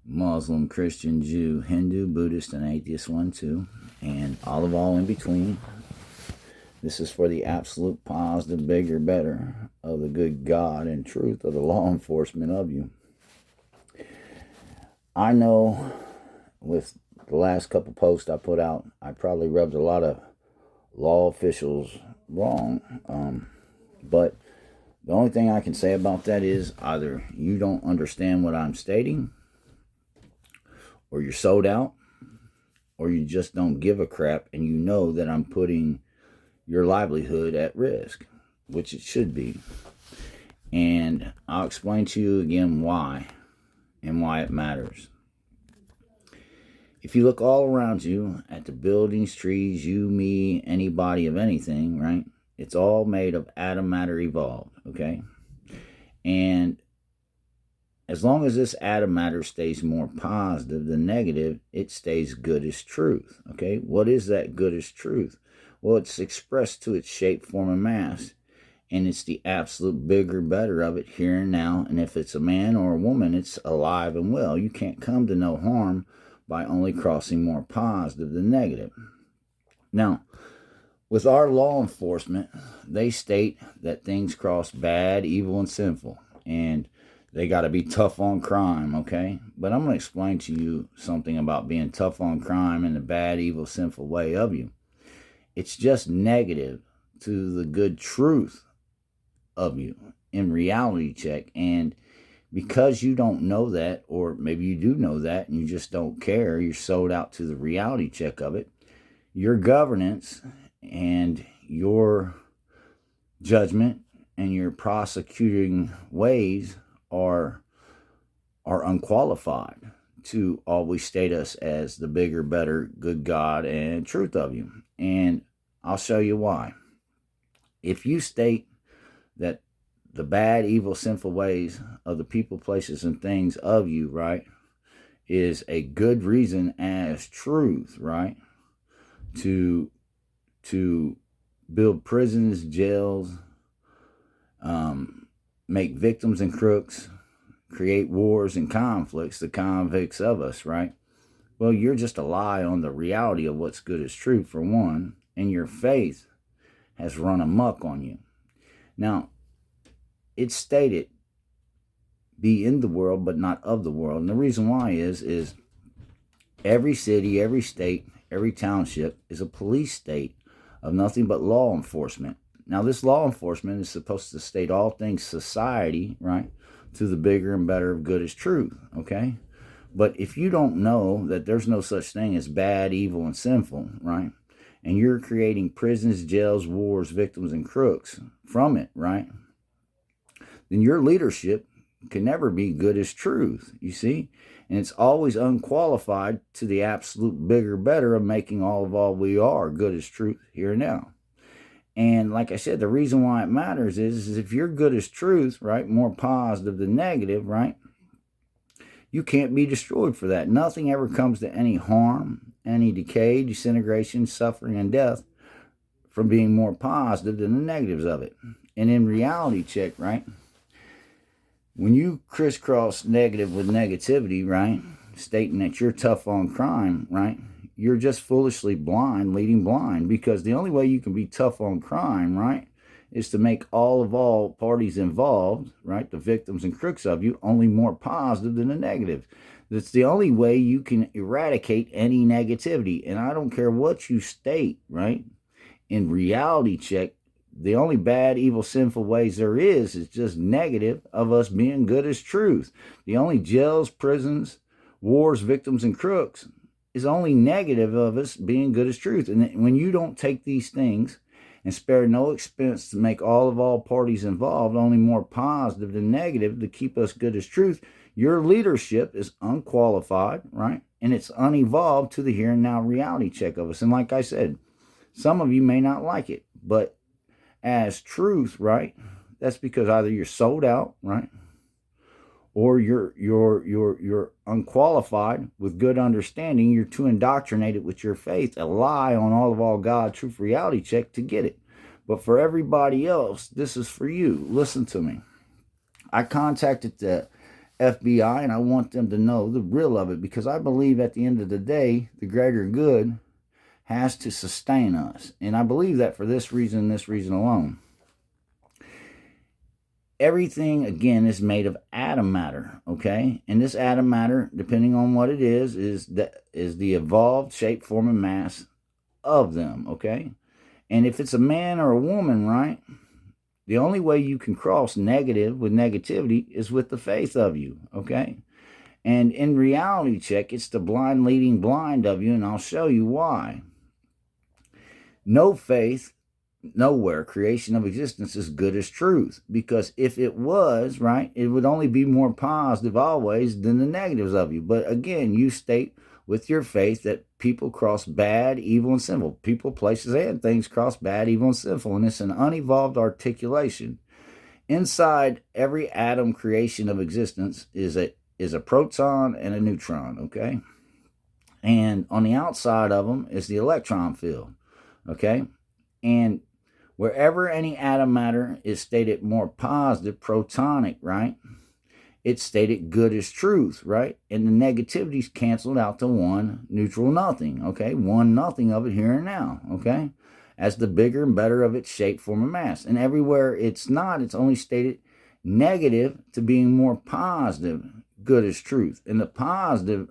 Muslim, Christian, Jew, Hindu, Buddhist, and atheist one too, and all in between. This is for the absolute positive, bigger, better of the good God and truth of the law enforcement of you. I know with the last couple posts I put out, I probably rubbed a lot of law officials wrong. But the only thing I can say about that is either you don't understand what I'm stating, or you're sold out, or you just don't give a crap and you know that I'm putting your livelihood at risk, which it should be. And I'll explain to you again why and why it matters. If you look all around you at the buildings, trees, you, me, anybody of anything, right? It's all made of atom matter evolved, okay? And as long as this atom matter stays more positive than negative, it stays good as truth, okay? What is that good as truth? Well, it's expressed to its shape, form, and mass. And it's the absolute bigger, better of it here and now. And if it's a man or a woman, it's alive and well. You can't come to no harm by only crossing more positive than negative. Now, with our law enforcement, they state that things cross bad, evil, and sinful. And they got to be tough on crime, okay? But I'm going to explain to you something about being tough on crime in the bad, evil, sinful way of you. It's just negative to the good truth of you in reality check. And because you don't know that, or maybe you do know that and you just don't care, you're sold out to the reality check of it, your governance and your judgment and your prosecuting ways are unqualified to always state us as the bigger, better, good God and truth of you. And I'll show you why. If you state that the bad, evil, sinful ways of the people, places, and things of you, right, is a good reason as truth, right, to build prisons, jails, make victims and crooks, create wars and conflicts, the convicts of us, right? Well, you're just a lie on the reality of what's good as truth, for one, and your faith has run amok on you. Now, it's stated, be in the world, but not of the world. And the reason why is every city, every state, every township is a police state of nothing but law enforcement. Now, this law enforcement is supposed to state all things society, right, to the bigger and better of good as truth, okay? But if you don't know that there's no such thing as bad, evil, and sinful, right, and you're creating prisons, jails, wars, victims, and crooks from it, right, then your leadership can never be good as truth, you see? And it's always unqualified to the absolute bigger, better of making all of all we are good as truth here and now. And like I said, the reason why it matters is if you're good as truth, right, more positive than negative, right, you can't be destroyed for that. Nothing ever comes to any harm, any decay, disintegration, suffering, and death from being more positive than the negatives of it. And in reality check, right, when you crisscross negative with negativity, right, stating that you're tough on crime, right, you're just foolishly blind, leading blind, because the only way you can be tough on crime, right, is to make all parties involved, right, the victims and crooks of you, only more positive than the negative. That's the only way you can eradicate any negativity. And I don't care what you state, right, in reality check, the only bad, evil, sinful ways there is just negative of us being good as truth. The only jails, prisons, wars, victims, and crooks is only negative of us being good as truth. And when you don't take these things and spare no expense to make all parties involved only more positive than negative to keep us good as truth, your leadership is unqualified, right? And it's unevolved to the here and now reality check of us. And like I said, some of you may not like it, but as truth, right, that's because either you're sold out, right, or you're unqualified with good understanding. You're too indoctrinated with your faith, a lie on all God, truth, reality check to get it. But for everybody else, this is for you. Listen to me. I contacted the FBI, and I want them to know the real of it, because I believe at the end of the day, the greater good has to sustain us. And I believe that for this reason alone. Everything, again, is made of atom matter, okay? And this atom matter, depending on what it is the evolved shape, form, and mass of them, okay? And if it's a man or a woman, right, the only way you can cross negative with negativity is with the faith of you, okay? And in reality check, it's the blind leading blind of you, and I'll show you why. No faith, nowhere, creation of existence is good as truth. Because if it was, right, it would only be more positive always than the negatives of you. But again, you state with your faith that people cross bad, evil, and sinful. People, places, and things cross bad, evil, and sinful. And it's an unevolved articulation. Inside every atom creation of existence is a proton and a neutron, okay? And on the outside of them is the electron field, okay? And wherever any atom matter is stated more positive, protonic, right, it's stated good as truth, right? And the negativity is canceled out to one, neutral, nothing, okay? One, nothing of it here and now, okay? As the bigger and better of its shape, form, and mass. And everywhere it's not, it's only stated negative to being more positive, good as truth. And the positive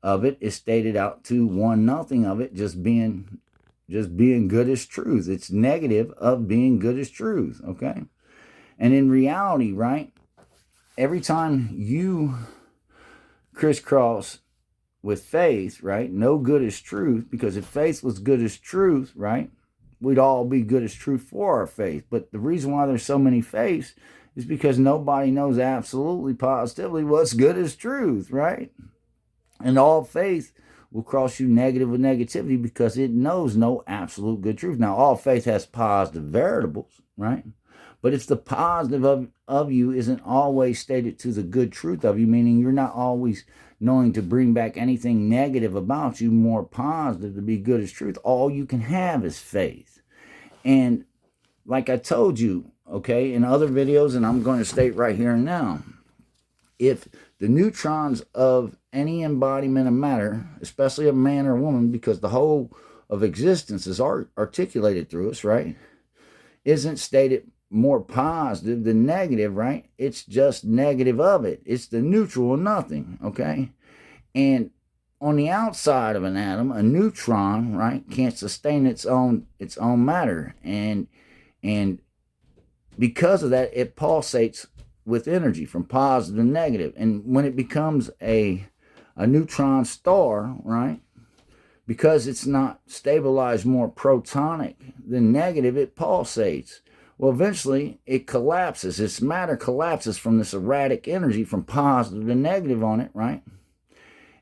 of it is stated out to one, nothing of it just being good as truth. It's negative of being good as truth, okay? And in reality, right, every time you crisscross with faith, right, no good as truth, because if faith was good as truth, right, we'd all be good as truth for our faith. But the reason why there's so many faiths is because nobody knows absolutely positively what's good as truth, right? And all faith will cross you negative with negativity because it knows no absolute good truth. Now, all faith has positive variables, right? But if the positive of you isn't always stated to the good truth of you, meaning you're not always knowing to bring back anything negative about you, more positive to be good as truth, all you can have is faith. And like I told you, okay, in other videos, and I'm going to state right here and now, if the neutrons of any embodiment of matter, especially a man or a woman, because the whole of existence is articulated through us, right, isn't stated more positive than negative, right? It's just negative of it. It's the neutral or nothing, okay? And on the outside of an atom, a neutron, right, can't sustain its own matter. And because of that, it pulsates with energy from positive to negative. And when it becomes a neutron star, right, because it's not stabilized more protonic than negative, it pulsates. Well, eventually it collapses. Its matter collapses from this erratic energy from positive to negative on it, right?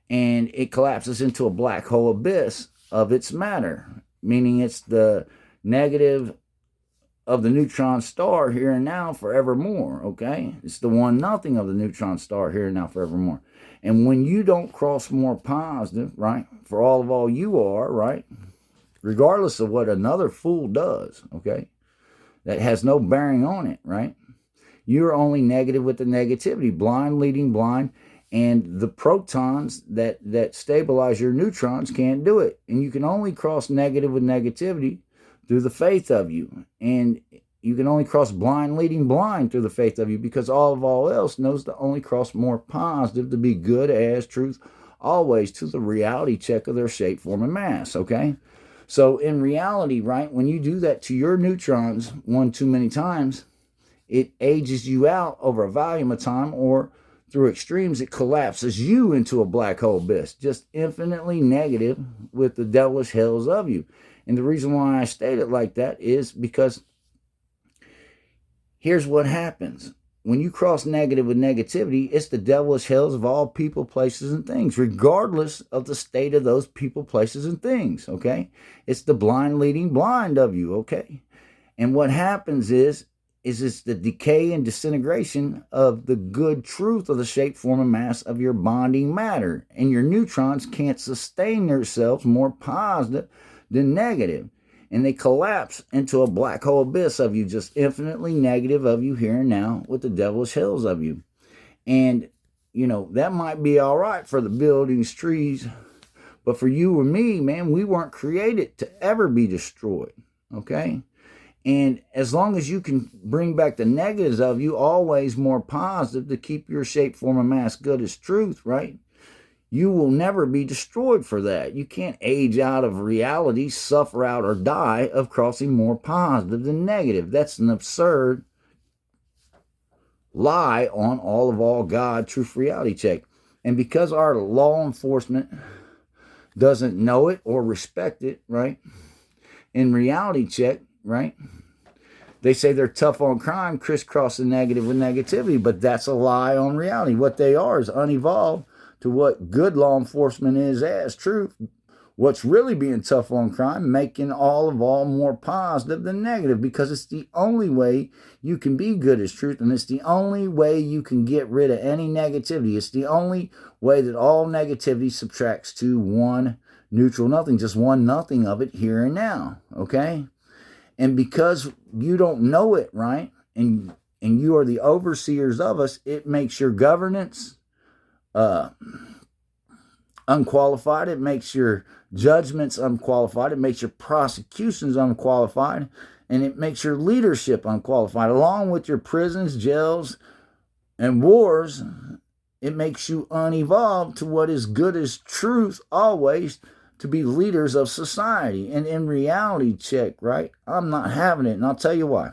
And it collapses into a black hole abyss of its matter, meaning it's the negative of the neutron star here and now forevermore, okay? It's the one nothing of the neutron star here and now forevermore. And when you don't cross more positive, right, for all you are, right, regardless of what another fool does, okay, that has no bearing on it, right, you're only negative with the negativity, blind leading blind, and the protons that stabilize your neutrons can't do it. And you can only cross negative with negativity through the faith of you. And you can only cross blind leading blind through the faith of you, because all else knows to only cross more positive to be good as truth always to the reality check of their shape, form, and mass, okay? So in reality, right, when you do that to your neutrons one too many times, it ages you out over a volume of time, or through extremes, it collapses you into a black hole abyss, just infinitely negative with the devilish hells of you. And the reason why I state it like that is because here's what happens. When you cross negative with negativity, it's the devilish hells of all people, places, and things, regardless of the state of those people, places, and things, okay? It's the blind leading blind of you, okay? And what happens is it's the decay and disintegration of the good truth of the shape, form, and mass of your bonding matter. And your neutrons can't sustain themselves more positive than negative. And they collapse into a black hole abyss of you, just infinitely negative of you here and now with the devilish hells of you. And that might be all right for the buildings, trees, but for you or me, man, we weren't created to ever be destroyed, okay? And as long as you can bring back the negatives of you, always more positive to keep your shape, form, and mass good as truth, right? You will never be destroyed for that. You can't age out of reality, suffer out, or die of crossing more positive than negative. That's an absurd lie on all God, truth, reality check. And because our law enforcement doesn't know it or respect it, right? In reality check, right? They say they're tough on crime, crisscross the negative with negativity, but that's a lie on reality. What they are is unevolved to what good law enforcement is as truth. What's really being tough on crime, making all more positive than negative, because it's the only way you can be good as truth, and it's the only way you can get rid of any negativity. It's the only way that all negativity subtracts to one neutral nothing, just one nothing of it here and now, okay? And because you don't know it, right, and you are the overseers of us, it makes your governance unqualified. It makes your judgments unqualified. It makes your prosecutions unqualified. And it makes your leadership unqualified. Along with your prisons, jails, and wars, it makes you unevolved to what is good as truth always, to be leaders of society. And in reality check, right, I'm not having it. And I'll tell you why.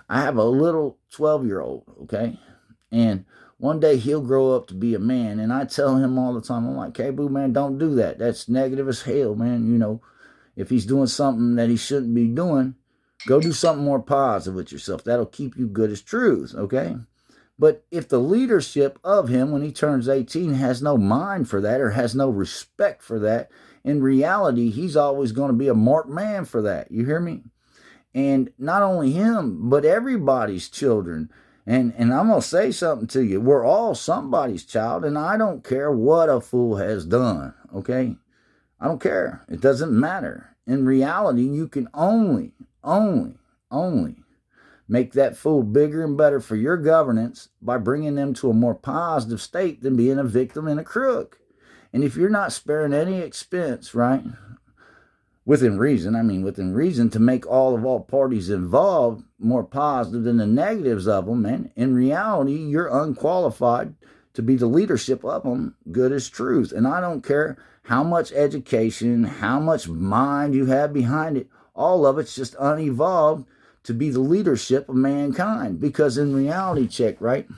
I have a little 12-year-old, okay? And one day he'll grow up to be a man, and I tell him all the time, I'm like, hey, boo, man, don't do that. That's negative as hell, man. If he's doing something that he shouldn't be doing, go do something more positive with yourself. That'll keep you good as truth, okay? But if the leadership of him, when he turns 18, has no mind for that or has no respect for that, in reality, he's always going to be a marked man for that. You hear me? And not only him, but everybody's children. And I'm going to say something to you. We're all somebody's child, and I don't care what a fool has done, okay? I don't care. It doesn't matter. In reality, you can only make that fool bigger and better for your governance by bringing them to a more positive state than being a victim and a crook. And if you're not sparing any expense, right, within reason to make all parties involved more positive than the negatives of them, man, in reality, you're unqualified to be the leadership of them, good as truth. And I don't care how much education, how much mind you have behind it, all of it's just unevolved to be the leadership of mankind. Because in reality check, right,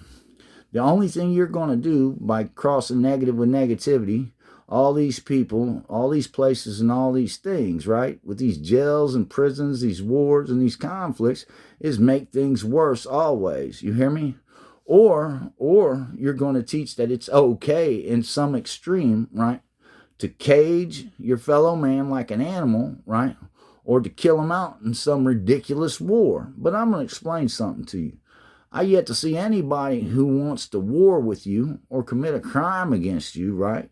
the only thing you're going to do by crossing negative with negativity, all these people, all these places, and all these things, right, with these jails and prisons, these wars and these conflicts, is make things worse always. You hear me? Or you're going to teach that it's okay in some extreme, right, to cage your fellow man like an animal, right, or to kill him out in some ridiculous war. But I'm going to explain something to you. I yet to see anybody who wants to war with you or commit a crime against you, right,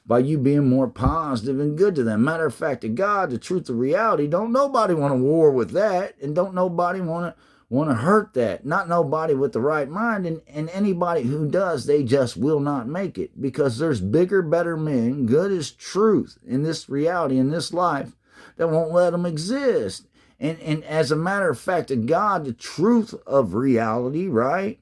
by you being more positive and good to them. Matter of fact, to God, the truth of reality, don't nobody want to war with that, and don't nobody want to hurt that. Not nobody with the right mind, and anybody who does, they just will not make it, because there's bigger, better men, good as truth in this reality, in this life, that won't let them exist. And as a matter of fact, to God, the truth of reality, right,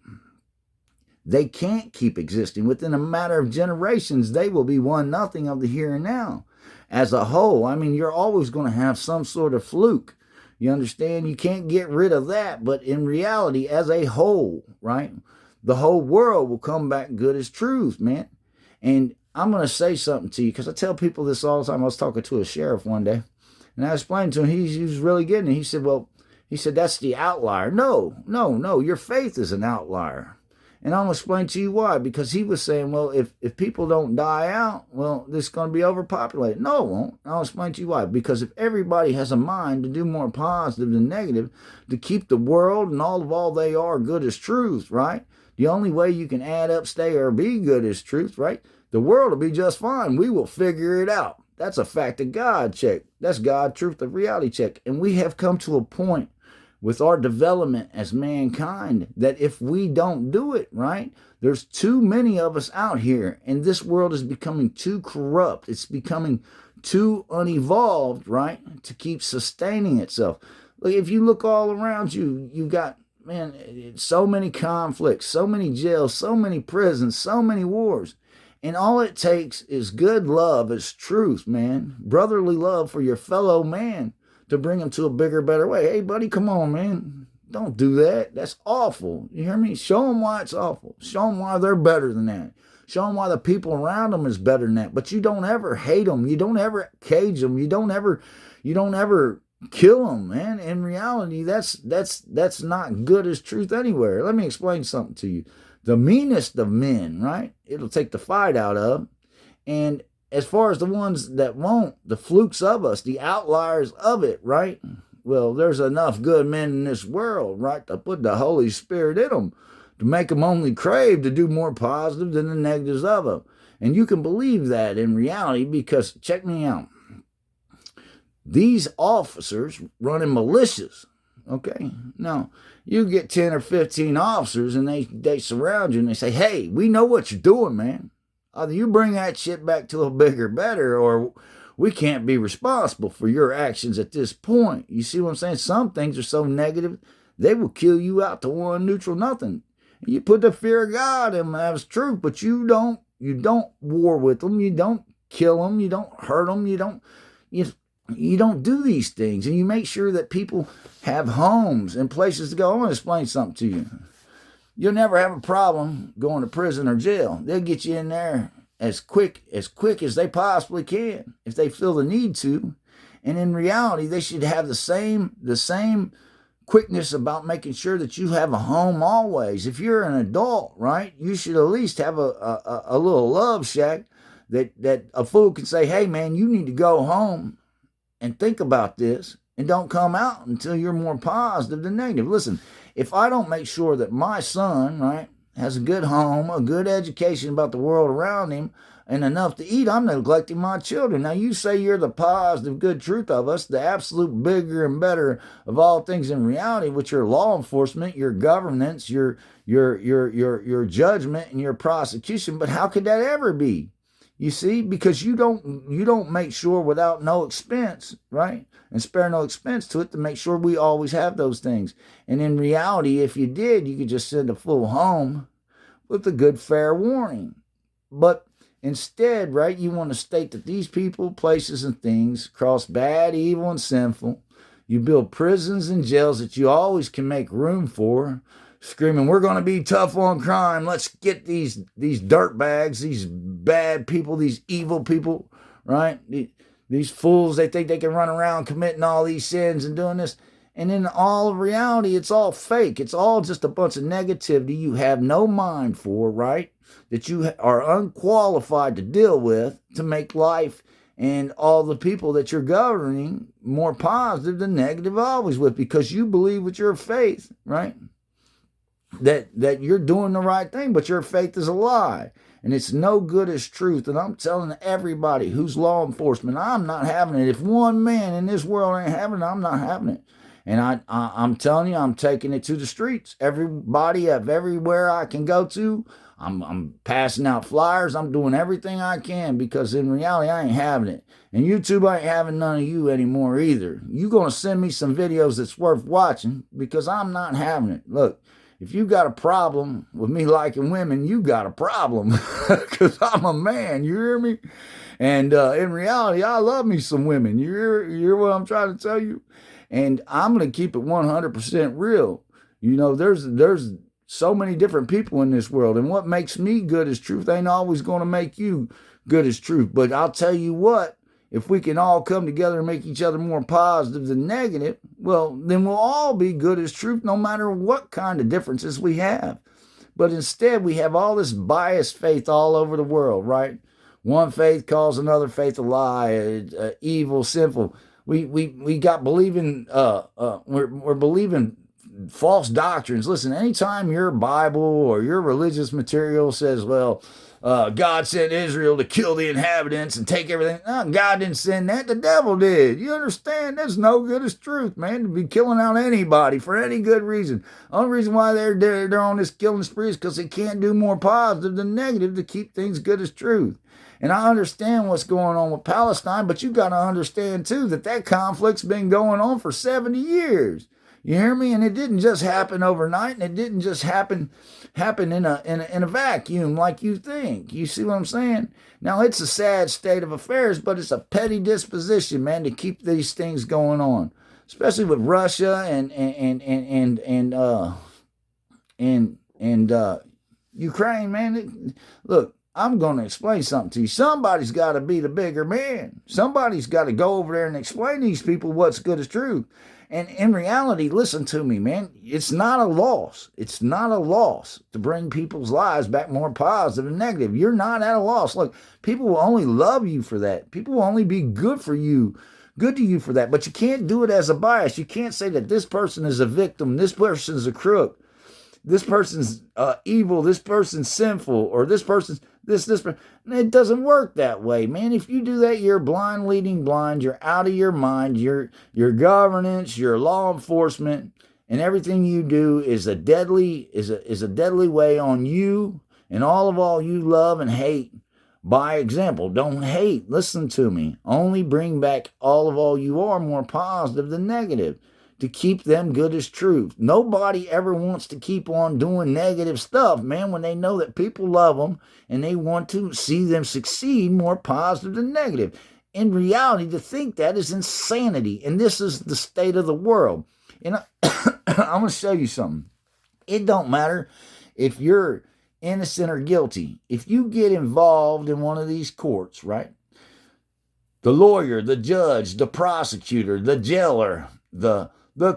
they can't keep existing. Within a matter of generations, they will be 1-0 of the here and now. As a whole, you're always going to have some sort of fluke. You understand? You can't get rid of that. But in reality, as a whole, right, the whole world will come back good as truth, man. And I'm going to say something to you, because I tell people this all the time. I was talking to a sheriff one day, and I explained to him, he was really getting it. He said, that's the outlier. No, your faith is an outlier. And I'm going to explain to you why. Because he was saying, well, if people don't die out, well, this is going to be overpopulated. No, it won't. I'll explain to you why. Because if everybody has a mind to do more positive than negative, to keep the world and all they are good as truth, right? The only way you can add up, stay, or be good as truth, right? The world will be just fine. We will figure it out. That's a fact of God check. That's God, truth of reality check. And we have come to a point with our development as mankind, that if we don't do it, right, there's too many of us out here, and this world is becoming too corrupt. It's becoming too unevolved, right, to keep sustaining itself. Like, if you look all around you, you've got, man, so many conflicts, so many jails, so many prisons, so many wars. And all it takes is good love, is truth, man. Brotherly love for your fellow man to bring him to a bigger, better way. Hey, buddy, come on, man. Don't do that. That's awful. You hear me? Show them why it's awful. Show them why they're better than that. Show them why the people around them is better than that. But you don't ever hate them. You don't ever cage them. You don't ever kill them, man. In reality, that's not good as truth anywhere. Let me explain something to you. The meanest of men, right? It'll take the fight out of. And as far as the ones that won't, the flukes of us, the outliers of it, right? Well, there's enough good men in this world, right, to put the Holy Spirit in them, to make them only crave to do more positive than the negatives of them. And you can believe that in reality, because check me out. These officers running militias, okay? Now, you get 10 or 15 officers and they surround you and they say, hey, we know what you're doing, man. Either you bring that shit back to a bigger, better, or we can't be responsible for your actions at this point. You see what I'm saying? Some things are so negative, they will kill you out to one neutral nothing. You put the fear of God in them, that's true, but you don't war with them, you don't kill them, you don't hurt them, you don't do these things, and you make sure that people have homes and places to go. I want to explain something to you. You'll never have a problem going to prison or jail. They'll get you in there as quick as they possibly can if they feel the need to. And in reality, they should have the same quickness about making sure that you have a home always. If you're an adult, right, you should at least have a little love shack that a fool can say, hey, man, you need to go home and think about this, and don't come out until you're more positive than negative. Listen, if I don't make sure that my son, right, has a good home, a good education about the world around him, and enough to eat, I'm neglecting my children. Now, you say you're the positive, good truth of us, the absolute bigger and better of all things in reality, which your law enforcement, your governance, your judgment, and your prosecution. But how could that ever be? You see, because you don't make sure without no expense, right? And spare no expense to it to make sure we always have those things. And in reality, if you did, you could just send a fool home with a good fair warning. But instead, right, you want to state that these people, places, and things cross bad, evil, and sinful. You build prisons and jails that you always can make room for, screaming, we're going to be tough on crime. Let's get these dirtbags, these bad people, these evil people, right? These fools, they think they can run around committing all these sins and doing this. And in all reality, it's all fake. It's all just a bunch of negativity you have no mind for, right? That you are unqualified to deal with to make life and all the people that you're governing more positive than negative always with, because you believe with your faith, right? That you're doing the right thing, but your faith is a lie. And it's no good as truth. And I'm telling everybody who's law enforcement, I'm not having it. If one man in this world ain't having it, I'm not having it. And I'm telling you, I'm taking it to the streets. Everybody of everywhere I can go to, I'm passing out flyers. I'm doing everything I can, because in reality, I ain't having it. And YouTube ain't having none of you anymore either. You're going to send me some videos that's worth watching, because I'm not having it. Look, if you got a problem with me liking women, you got a problem, because I'm a man, you hear me? And in reality, I love me some women. You hear what I'm trying to tell you? And I'm going to keep it 100% real. You know, there's so many different people in this world, and what makes me good as truth ain't always going to make you good as truth. But I'll tell you what, if we can all come together and make each other more positive than negative, well, then we'll all be good as truth, no matter what kind of differences we have. But instead, we have all this biased faith all over the world, right? One faith calls another faith a lie, evil, sinful. We got believing, we're believing false doctrines. Listen, anytime your Bible or your religious material says, well, God sent Israel to kill the inhabitants and take everything. No, God didn't send that. The devil did. You understand? That's no good as truth, man, to be killing out anybody for any good reason. Only reason why they're on this killing spree is because they can't do more positive than negative to keep things good as truth. And I understand what's going on with Palestine, but you got to understand, too, that conflict's been going on for 70 years. You hear me? And it didn't just happen overnight, and it didn't just happen in a vacuum like you think. You see what I'm saying? Now, it's a sad state of affairs, but it's a petty disposition, man, to keep these things going on, especially with Russia and Ukraine, man. Look, I'm going to explain something to you. Somebody's got to be the bigger man. Somebody's got to go over there and explain to these people what's good as truth. And in reality, listen to me, man. It's not a loss. It's not a loss to bring people's lives back more positive than negative. You're not at a loss. Look, people will only love you for that. People will only be good to you for that. But you can't do it as a bias. You can't say that this person is a victim, this person is a crook, this person's evil, this person's sinful, or this person's this. It doesn't work that way, man. If you do that, you're blind leading blind. You're out of your mind. Your governance, your law enforcement, and everything you do is a deadly way on you and all you love and hate. By example, don't hate. Listen to me. Only bring back all you are more positive than negative, to keep them good as truth. Nobody ever wants to keep on doing negative stuff, man, when they know that people love them and they want to see them succeed more positive than negative. In reality, to think that is insanity, and this is the state of the world. And I'm going to show you something. It don't matter if you're innocent or guilty. If you get involved in one of these courts, right? The lawyer, the judge, the prosecutor, the jailer, the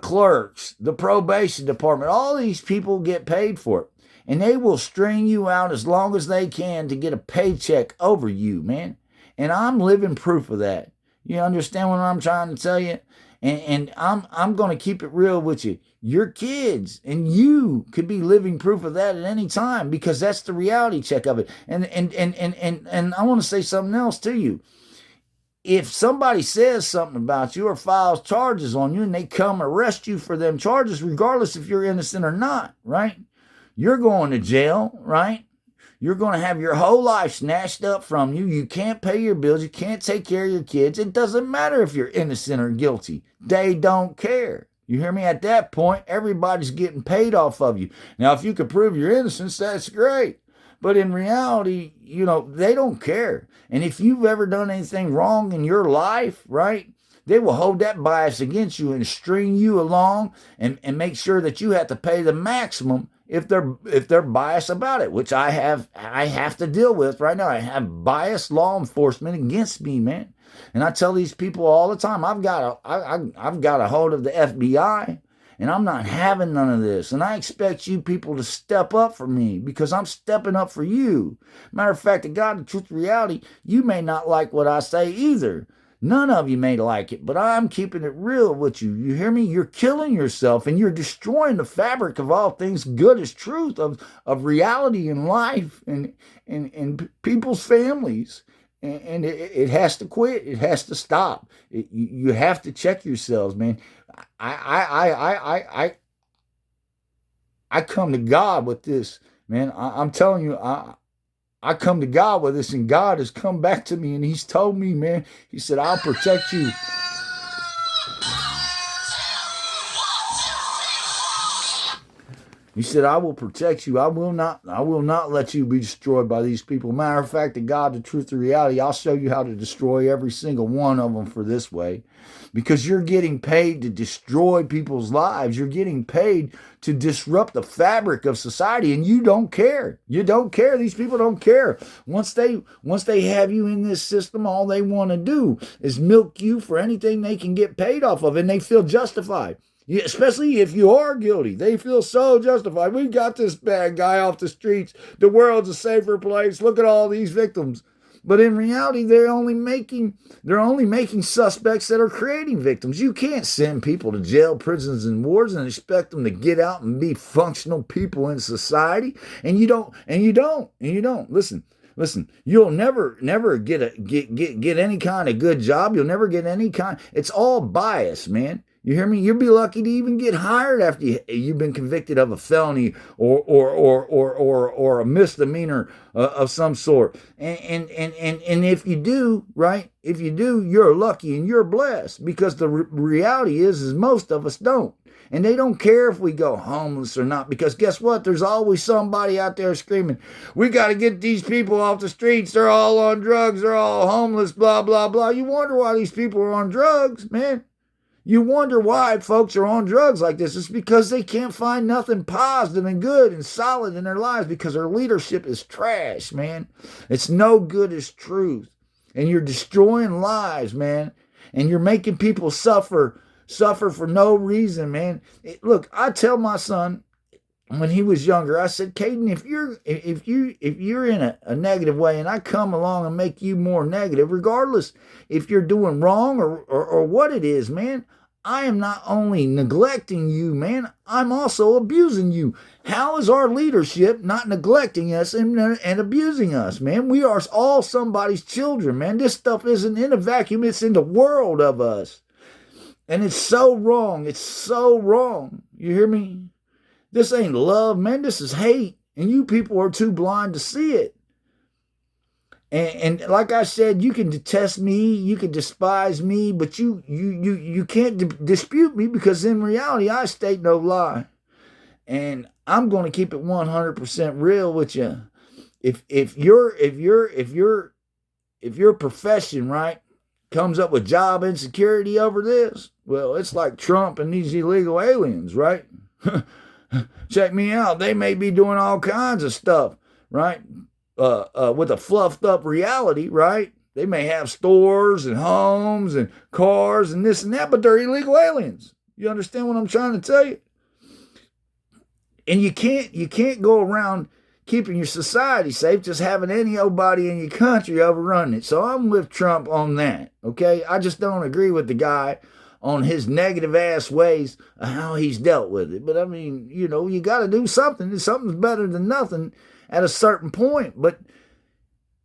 clerks, the probation department, all these people get paid for it. And they will string you out as long as they can to get a paycheck over you, man. And I'm living proof of that. You understand what I'm trying to tell you? And I'm going to keep it real with you. Your kids and you could be living proof of that at any time, because that's the reality check of it. And I want to say something else to you. If somebody says something about you or files charges on you and they come arrest you for them charges, regardless if you're innocent or not, right? You're going to jail, right? You're going to have your whole life snatched up from you. You can't pay your bills. You can't take care of your kids. It doesn't matter if you're innocent or guilty. They don't care. You hear me? At that point, everybody's getting paid off of you. Now, if you can prove your innocence, that's great. But in reality, they don't care. And if you've ever done anything wrong in your life, right, they will hold that bias against you and string you along and make sure that you have to pay the maximum if they're biased about it, which I have to deal with right now. I have biased law enforcement against me, man. And I tell these people all the time, I've got a hold of the FBI. And I'm not having none of this. And I expect you people to step up for me, because I'm stepping up for you. Matter of fact, the God, the truth, the reality, you may not like what I say either. None of you may like it, but I'm keeping it real with you. You hear me? You're killing yourself, and you're destroying the fabric of all things good as truth, of reality in life and people's families. And it has to quit. It has to stop. You have to check yourselves, man. I come to God with this, man. I'm telling you, I come to God with this, and God has come back to me, and He's told me, man. He said, "I'll protect you." He said, "I will protect you. I will not let you be destroyed by these people." Matter of fact, the God, the truth, the reality, I'll show you how to destroy every single one of them for this way. Because you're getting paid to destroy people's lives. You're getting paid to disrupt the fabric of society, and you don't care. You don't care. These people don't care. Once they have you in this system, all they want to do is milk you for anything they can get paid off of, and they feel justified. Especially if you are guilty. They feel so justified. We got this bad guy off the streets. The world's a safer place. Look at all these victims. But in reality, they're only making suspects that are creating victims. You can't send people to jail, prisons, and wars and expect them to get out and be functional people in society. And you don't. Listen, Listen, you'll never get any kind of good job. You'll never get any kind. It's all bias, man. You hear me? You'll be lucky to even get hired after you've been convicted of a felony or a misdemeanor of some sort. And if you do, right? If you do, you're lucky and you're blessed, because the reality is most of us don't. And they don't care if we go homeless or not, because guess what? There's always somebody out there screaming, we got to get these people off the streets. They're all on drugs. They're all homeless, blah, blah, blah. You wonder why these people are on drugs, man. You wonder why folks are on drugs like this. It's because they can't find nothing positive and good and solid in their lives, because their leadership is trash, man. It's no good as truth. And you're destroying lives, man. And you're making people suffer for no reason, man. Look, I tell my son when he was younger, I said, Caden, if you're in a negative way and I come along and make you more negative, regardless if you're doing wrong or what it is, man, I am not only neglecting you, man, I'm also abusing you. How is our leadership not neglecting us and abusing us, man? We are all somebody's children, man. This stuff isn't in a vacuum. It's in the world of us. And it's so wrong. It's so wrong. You hear me? This ain't love, man. This is hate. And you people are too blind to see it. And like I said, you can detest me, you can despise me, but you can't dispute me, because in reality, I state no lie. And I'm going to keep it 100% real with you. If your profession, right, comes up with job insecurity over this, well, it's like Trump and these illegal aliens, right? Check me out. They may be doing all kinds of stuff, right? With a fluffed up reality, right? They may have stores and homes and cars and this and that, but they're illegal aliens. You understand what I'm trying to tell you? And you can't go around keeping your society safe, just having any old body in your country overrun it. So I'm with Trump on that, okay? I just don't agree with the guy on his negative ass ways of how he's dealt with it. But I mean, you know, you got to do something. Something's better than nothing at a certain point. But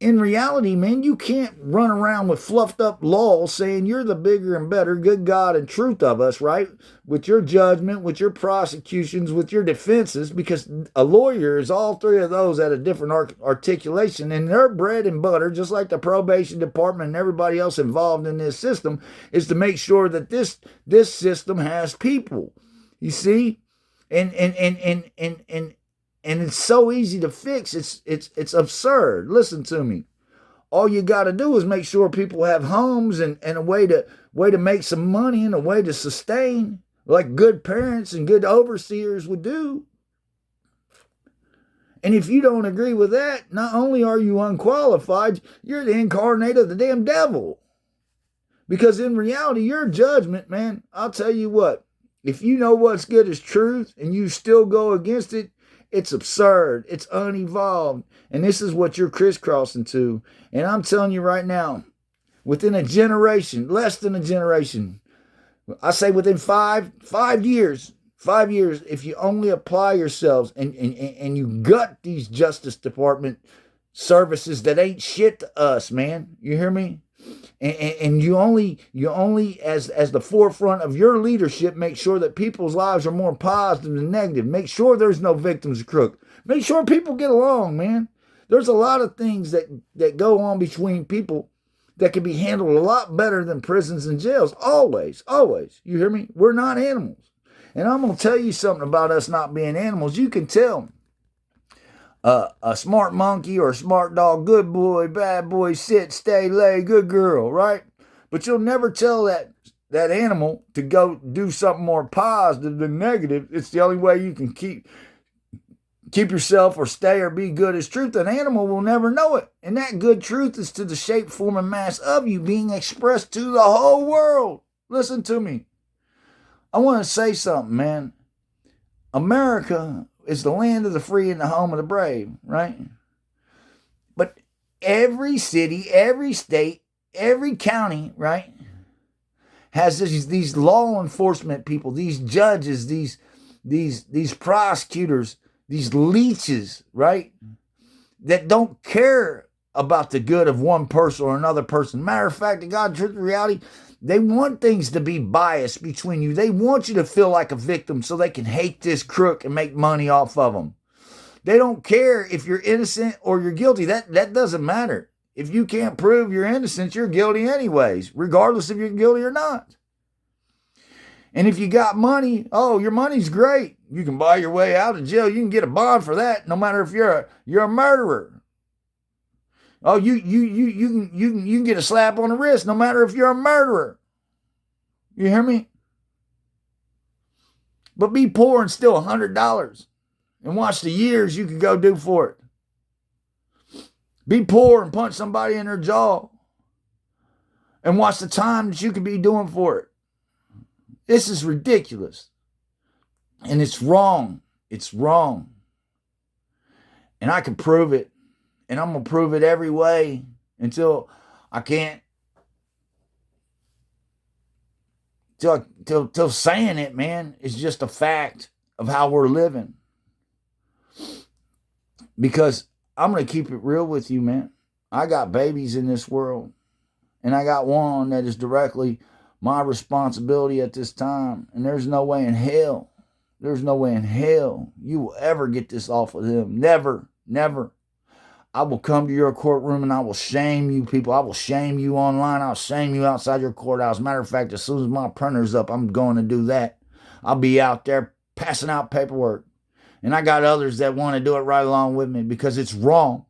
in reality, man, you can't run around with fluffed up laws saying you're the bigger and better good God and truth of us, right? With your judgment, with your prosecutions, with your defenses, because a lawyer is all three of those at a different articulation, and their bread and butter, just like the probation department and everybody else involved in this system, is to make sure that this system has people. You see? And it's so easy to fix. It's absurd. Listen to me. All you got to do is make sure people have homes and a way to make some money and a way to sustain, like good parents and good overseers would do. And if you don't agree with that, not only are you unqualified, you're the incarnate of the damn devil. Because in reality, your judgment, man, I'll tell you what, if you know what's good as truth and you still go against it, it's absurd. It's unevolved. And this is what you're crisscrossing to. And I'm telling you right now, within a generation, less than a generation, I say within 5 years, if you only apply yourselves and you gut these Justice Department services that ain't shit to us, man. You hear me? And you only as the forefront of your leadership make sure that people's lives are more positive than negative. Make sure there's no victims of crook. Make sure people get along, man. There's a lot of things that go on between people that can be handled a lot better than prisons and jails. Always. You hear me? We're not animals. And I'm going to tell you something about us not being animals. You can tell a smart monkey or a smart dog, good boy, bad boy, sit, stay, lay, good girl, right? But you'll never tell that animal to go do something more positive than negative. It's the only way you can keep yourself or stay or be good as truth. An animal will never know it. And that good truth is to the shape, form, and mass of you being expressed to the whole world. Listen to me. I want to say something, man. America is the land of the free and the home of the brave, right? But every city, every state, every county, right, has these law enforcement people, these judges, these prosecutors, these leeches, right, that don't care about the good of one person or another person. Matter of fact, in God's truth and reality, they want things to be biased between you. They want you to feel like a victim so they can hate this crook and make money off of them. They don't care if you're innocent or you're guilty. That doesn't matter. If you can't prove you're innocent, you're guilty anyways, regardless if you're guilty or not. And if you got money, oh, your money's great. You can buy your way out of jail. You can get a bond for that, no matter if you're a murderer. Oh, you can get a slap on the wrist, no matter if you're a murderer. You hear me? But be poor and steal $100, and watch the years you could go do for it. Be poor and punch somebody in their jaw, and watch the time that you could be doing for it. This is ridiculous. And it's wrong. It's wrong. And I can prove it. And I'm going to prove it every way until I can't. Till saying it, man, is just a fact of how we're living. Because I'm going to keep it real with you, man. I got babies in this world. And I got one that is directly my responsibility at this time. And there's no way in hell you will ever get this off of them. Never, never. I will come to your courtroom and I will shame you people. I will shame you online. I'll shame you outside your courthouse. Matter of fact, as soon as my printer's up, I'm going to do that. I'll be out there passing out paperwork. And I got others that want to do it right along with me because it's wrong.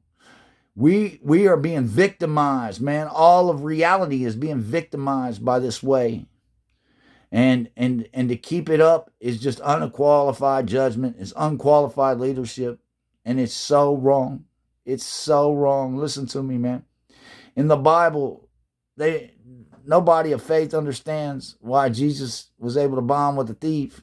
We are being victimized, man. All of reality is being victimized by this way. And to keep it up is just unqualified judgment. It's unqualified leadership. And it's so wrong. It's so wrong. Listen to me, man. In the Bible, nobody of faith understands why Jesus was able to bond with a thief.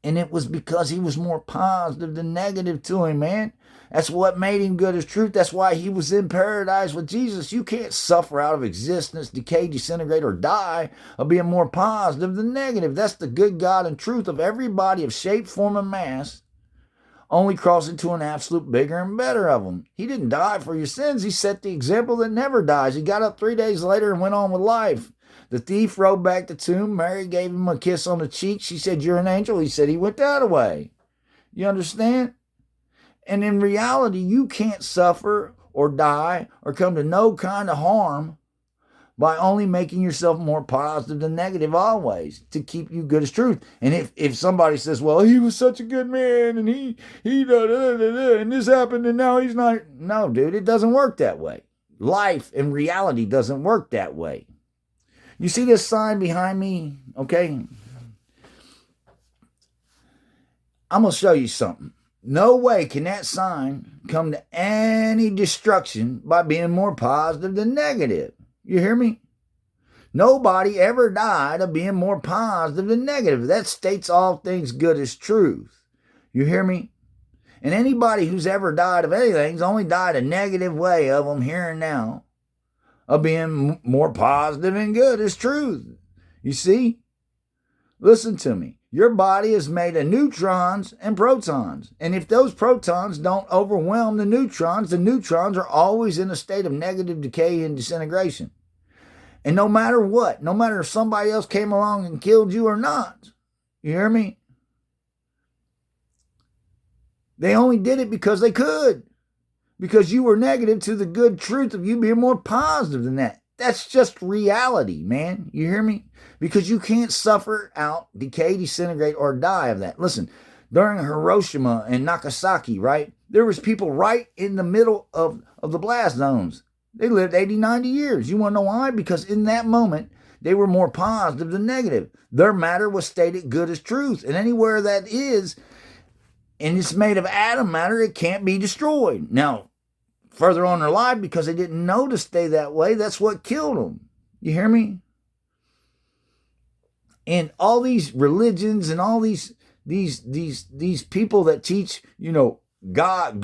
And it was because he was more positive than negative to him, man. That's what made him good as truth. That's why he was in paradise with Jesus. You can't suffer out of existence, decay, disintegrate, or die of being more positive than negative. That's the good God and truth of every body of shape, form, and mass, only crossing to an absolute bigger and better of them. He didn't die for your sins. He set the example that never dies. He got up 3 days later and went on with life. The thief rode back to the tomb. Mary gave him a kiss on the cheek. She said, "You're an angel." He said, "He went that way." You understand? And in reality, you can't suffer or die or come to no kind of harm by only making yourself more positive than negative always to keep you good as truth. And if somebody says, "Well, he was such a good man and he and this happened and now he's not." No, dude, it doesn't work that way. Life and reality doesn't work that way. You see this sign behind me? Okay. I'm going to show you something. No way can that sign come to any destruction by being more positive than negative. You hear me? Nobody ever died of being more positive than negative. That states all things good as truth. You hear me? And anybody who's ever died of anything's only died a negative way of them here and now, of being more positive and good as truth. You see? Listen to me. Your body is made of neutrons and protons. And if those protons don't overwhelm the neutrons are always in a state of negative decay and disintegration. And no matter what, no matter if somebody else came along and killed you or not, you hear me? They only did it because they could. Because you were negative to the good truth of you being more positive than that. That's just reality, man. You hear me? Because you can't suffer out, decay, disintegrate, or die of that. Listen, during Hiroshima and Nagasaki, right? There was people right in the middle of the blast zones. They lived 80, 90 years. You want to know why? Because in that moment, they were more positive than negative. Their matter was stated good as truth. And anywhere that is, and it's made of atom matter, it can't be destroyed. Now, further on in their life, because they didn't know to stay that way, that's what killed them. You hear me? And all these religions and all these people that teach, God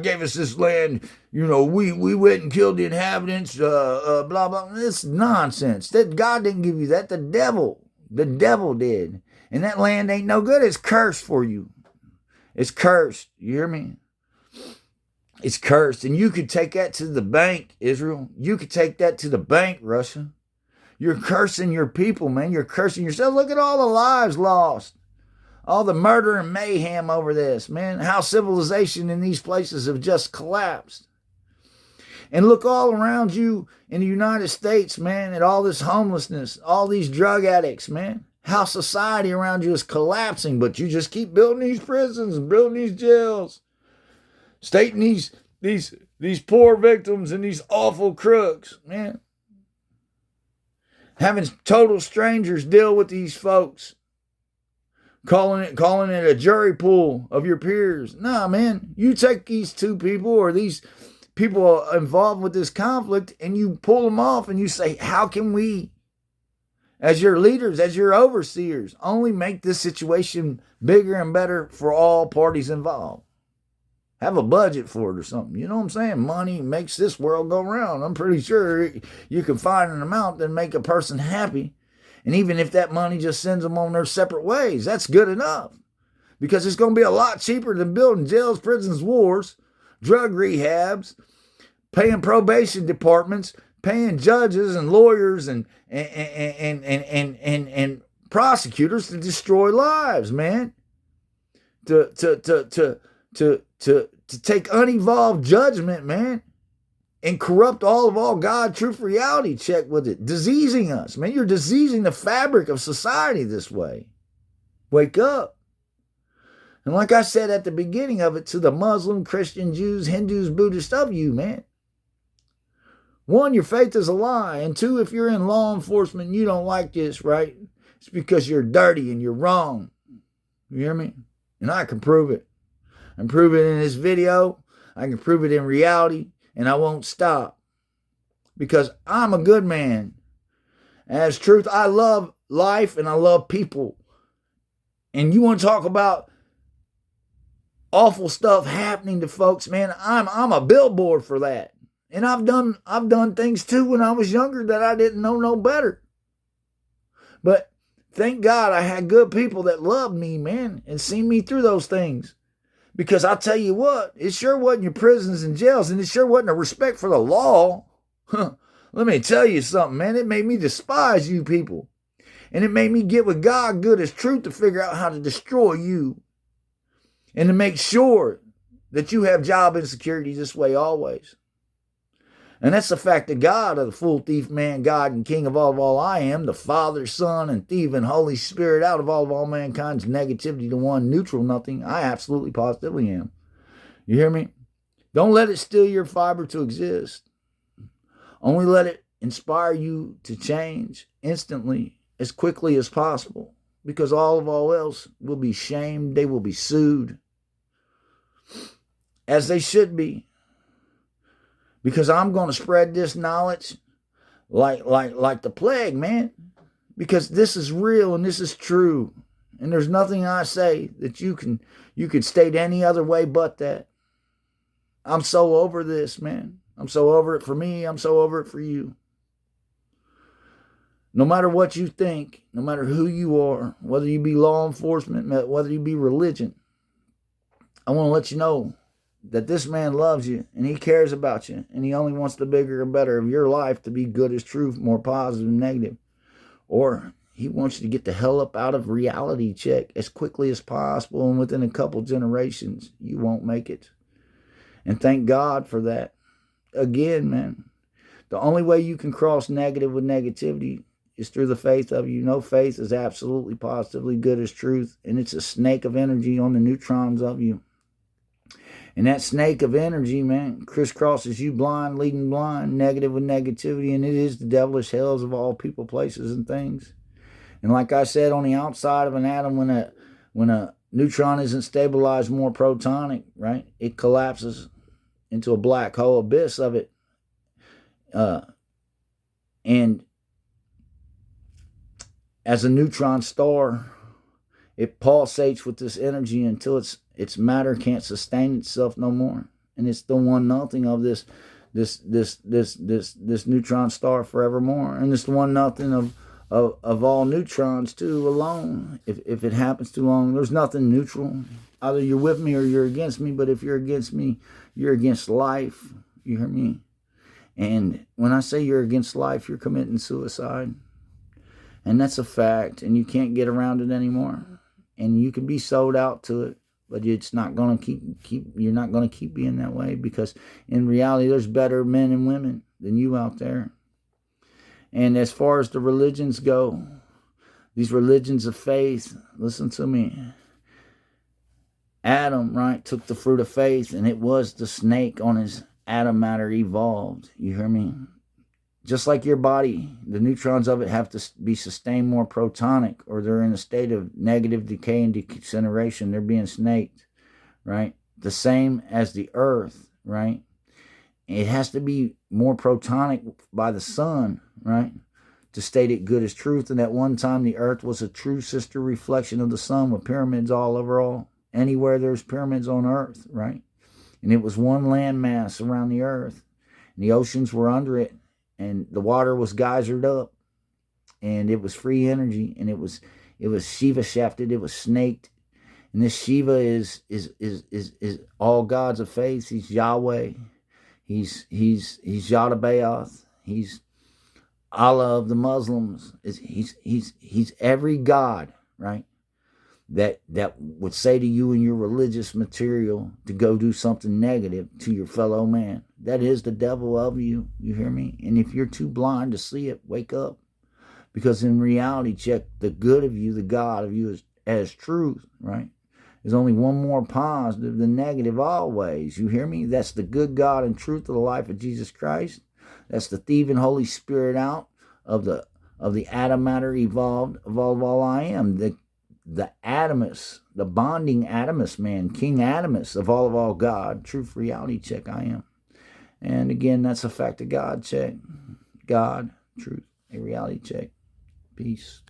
gave us this land, we went and killed the inhabitants, blah, blah. It's nonsense. That God didn't give you that. The devil did. And that land ain't no good. It's cursed for you. It's cursed. You hear me? It's cursed. And you could take that to the bank, Israel. You could take that to the bank, Russia. You're cursing your people, man. You're cursing yourself. Look at all the lives lost. All the murder and mayhem over this, man. How civilization in these places have just collapsed. And look all around you in the United States, man, at all this homelessness, all these drug addicts, man. How society around you is collapsing, but you just keep building these prisons and building these jails. Stating these poor victims and these awful crooks, man. Having total strangers deal with these folks. Calling it a jury pool of your peers. Nah, man. You take these two people or these people involved with this conflict and you pull them off and you say, how can we, as your leaders, as your overseers, only make this situation bigger and better for all parties involved? Have a budget for it or something. You know what I'm saying? Money makes this world go round. I'm pretty sure you can find an amount that make a person happy. And even if that money just sends them on their separate ways, that's good enough. Because it's going to be a lot cheaper than building jails, prisons, wars, drug rehabs, paying probation departments, paying judges and lawyers and prosecutors to destroy lives, man. To take unevolved judgment, man, and corrupt all God, truth, reality check with it. Diseasing us, man. You're diseasing the fabric of society this way. Wake up. And like I said at the beginning of it, to the Muslim, Christian, Jews, Hindus, Buddhists of you, man. One, your faith is a lie. And two, if you're in law enforcement and you don't like this, right? It's because you're dirty and you're wrong. You hear me? And I can prove it. I can prove it in this video. I can prove it in reality. And I won't stop. Because I'm a good man. As truth, I love life and I love people. And you want to talk about awful stuff happening to folks, man, I'm a billboard for that. And I've done things too when I was younger that I didn't know no better. But thank God I had good people that loved me, man, and seen me through those things. Because I'll tell you what, it sure wasn't your prisons and jails, and it sure wasn't a respect for the law. Let me tell you something, man. It made me despise you people. And it made me get with God good as truth to figure out how to destroy you. And to make sure that you have job insecurity this way always. And that's the fact of God, of the full thief, man, God, and King of all I am, the Father, Son, and thief, and Holy Spirit, out of all mankind's negativity to one, neutral, nothing. I absolutely, positively am. You hear me? Don't let it steal your fiber to exist. Only let it inspire you to change instantly, as quickly as possible. Because all else will be shamed. They will be sued. As they should be. Because I'm going to spread this knowledge like the plague, man. Because this is real and this is true. And there's nothing I say that you can state any other way but that. I'm so over this, man. I'm so over it for me. I'm so over it for you. No matter what you think, no matter who you are, whether you be law enforcement, whether you be religion, I want to let you know that this man loves you and he cares about you and he only wants the bigger and better of your life to be good as truth, more positive than negative. Or he wants you to get the hell up out of reality check as quickly as possible, and within a couple generations, you won't make it. And thank God for that. Again, man, the only way you can cross negative with negativity is through the faith of you. No faith is absolutely positively good as truth, and it's a snake of energy on the neutrons of you. And that snake of energy, man, crisscrosses you blind, leading blind, negative with negativity, and it is the devilish hells of all people, places, and things. And like I said, on the outside of an atom, when a neutron isn't stabilized more protonic, right, it collapses into a black hole abyss of it. And as a neutron star, it pulsates with this energy until its matter can't sustain itself no more, and it's the one nothing of this neutron star forevermore, and it's the one nothing of all neutrons too alone. If it happens too long, there's nothing neutral. Either you're with me or you're against me. But if you're against me, You're against life. You hear me? And when I say you're against life, you're committing suicide. And that's a fact. And you can't get around it anymore. And you can be sold out to it, but it's not going to you're not going to keep being that way, because in reality, there's better men and women than you out there. And as far as the religions go, these religions of faith, listen to me. Adam, right, took the fruit of faith, and it was the snake on his Adam matter evolved. You hear me? Just like your body, the neutrons of it have to be sustained more protonic, or they're in a state of negative decay and disintegration. They're being snaked, right? The same as the earth, right? It has to be more protonic by the sun, right, to state it good as truth. And at one time, the earth was a true sister reflection of the sun, with pyramids all over all. Anywhere there's pyramids on earth, right? And it was one landmass around the earth. And the oceans were under it. And the water was geysered up. And it was free energy. And it was Shiva shafted. It was snaked. And this Shiva is all gods of faith. He's Yahweh. He's Yadabaoth. He's Allah of the Muslims. He's every god, right? That would say to you in your religious material to go do something negative to your fellow man. That is the devil of you. You hear me? And if you're too blind to see it, wake up. Because in reality, check, the good of you, the God of you, is as truth, right? There's only one more positive than negative always. You hear me? That's the good God and truth of the life of Jesus Christ. That's the thieving Holy Spirit out of the Adam matter evolved of all I am. The Adamus, the bonding Adamus man, King Adamus of all God, truth, reality check, I am. And again, that's a fact of God check. God, truth, a reality check. Peace.